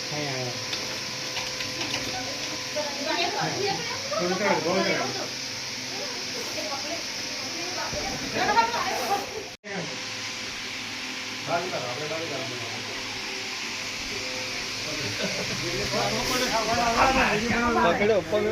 આગળ બોલે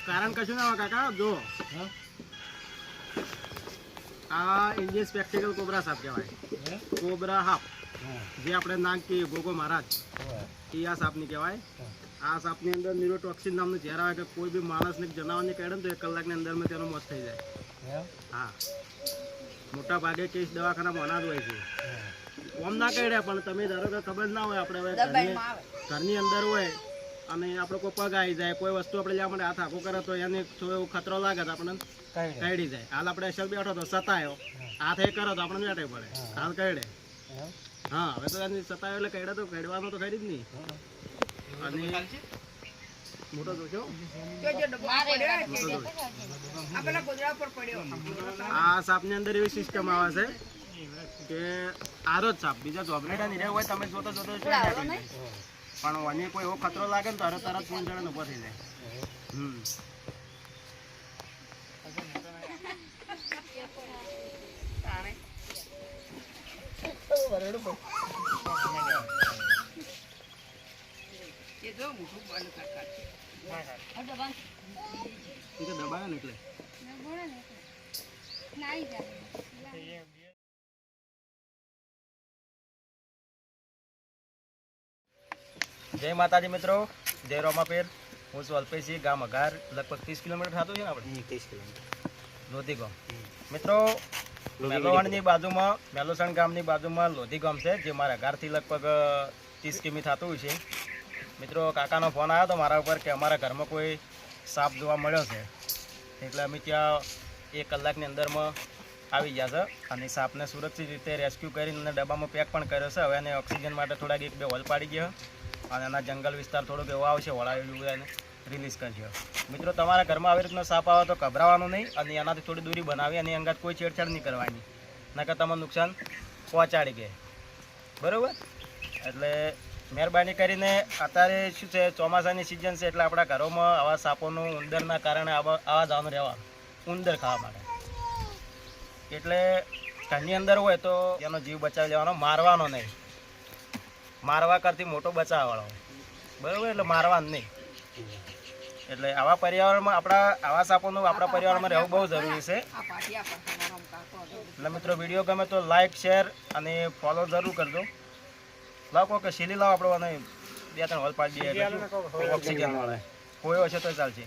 કારણ કશું ના હોય કાકા જો આ ઇન્ડિયન સ્પેક્ટિકલ કોબરા સાપ કહેવાય કોબરા સાપ જે આપણે નામ કે ગોગો મહારાજ એ આ સાપની કહેવાય આ સાપની અંદર ન્યુરોટોક્સિન નામનું ઝેર આવે કે કોઈ બી માણસને જનાવરને કાઢે ને તો 1 કલાકની અંદરમાં તેનો મોત થઈ જાય હા મોટા ભાગે કેસ દવાખાનામાં અનાજ હોય છે ઓમ ના કાઢ્યા પણ તમે ધારો કે ખબર ના હોય આપણે હવે ઘરની અંદર હોય અને આપણે કોઈ પગ આવી જાય કોઈ વસ્તુ આપણે લેવા માટે હાથ આખો કરે તો એને થોડો એવો ખતરો લાગે તો આપણને કાઢી જાય હાલ આપણે અસલ બેઠો તો સતાયો હાથ એ કરો તો આપણને વેટે પડે હાલ કાઢે હા હવે તો એની સતાયો એટલે કાઢે તો કાઢવાનો તો ખરી જ નહીં અને મોટો જોજો આ સાપની અંદર એવી સિસ્ટમ આવે છે કે આરો જ સાપ બીજા જોબલેટા નહીં રહ્યા હોય તમે જોતો પણ મને કોઈ એવો ખતરો લાગે ને તો તરત 3 જણા ઉભો થઈ જાય દબાવે ને એટલે જય માતાજી મિત્રો, જય રોમાપીર. હું છું અલ્પેશજી, ગામ અઘાર, લગભગ 30 કિલોમીટર થતું છે ને આપણે 30 કિલોમીટર લોધી ગામ. મિત્રો મેલોવાણની બાજુમાં મેલોસણ ગામની બાજુમાં લોધી ગામ છે જે મારા અઘારથી લગભગ 30 કિમી થતું હોય છે. મિત્રો કાકાનો ફોન આવ્યો હતો મારા ઉપર કે અમારા ઘરમાં કોઈ સાપ જોવા મળ્યો છે એટલે અમે ત્યાં 1 કલાકની અંદરમાં આવી ગયા છે અને સાપને સુરક્ષિત રીતે રેસ્ક્યુ કરીને ડબ્બામાં પેક પણ કર્યો છે. હવે એને ઓક્સિજન માટે થોડાક 1-2 હોલ પાડી ગયા અને એના જંગલ વિસ્તાર થોડોક એવો આવશે વળાવેલું એને રિલીઝ કરજો. મિત્રો તમારા ઘરમાં આવી રીતનો સાપ આવે તો ગભરાવાનું નહીં અને એનાથી થોડી દૂરી બનાવી અને અંગત કોઈ છેડછાડ નહીં કરવાની, નકર તમને નુકસાન પહોંચાડી ગયે. બરાબર? એટલે મહેરબાની કરીને અત્યારે શું છે, ચોમાસાની સિઝન છે એટલે આપણા ઘરોમાં આવા સાપોનું ઉંદરના કારણે આવા જવાનું રહેવાનું ઉંદર ખાવા માટે. એટલે ઘરની અંદર હોય તો એનો જીવ બચાવી લેવાનો, મારવાનો નહીં. મારવા કરતી મોટો બચાવવાળો, બરાબર? એટલે મારવાનું નહીં. એટલે આવા પર્યાવરણમાં આવા સાપોનું આપણા પર્યાવરણમાં રહેવું બહુ જરૂરી છે. એટલે મિત્રો વિડીયો ગમે તો લાઈક, શેર અને ફોલો જરૂર કરજો. લાવો કે શીલી લાવો આપણે 2-3 હોલ પાડી દઈએ ઓક્સિજન વાળા કોઈ હશે તો ચાલશે.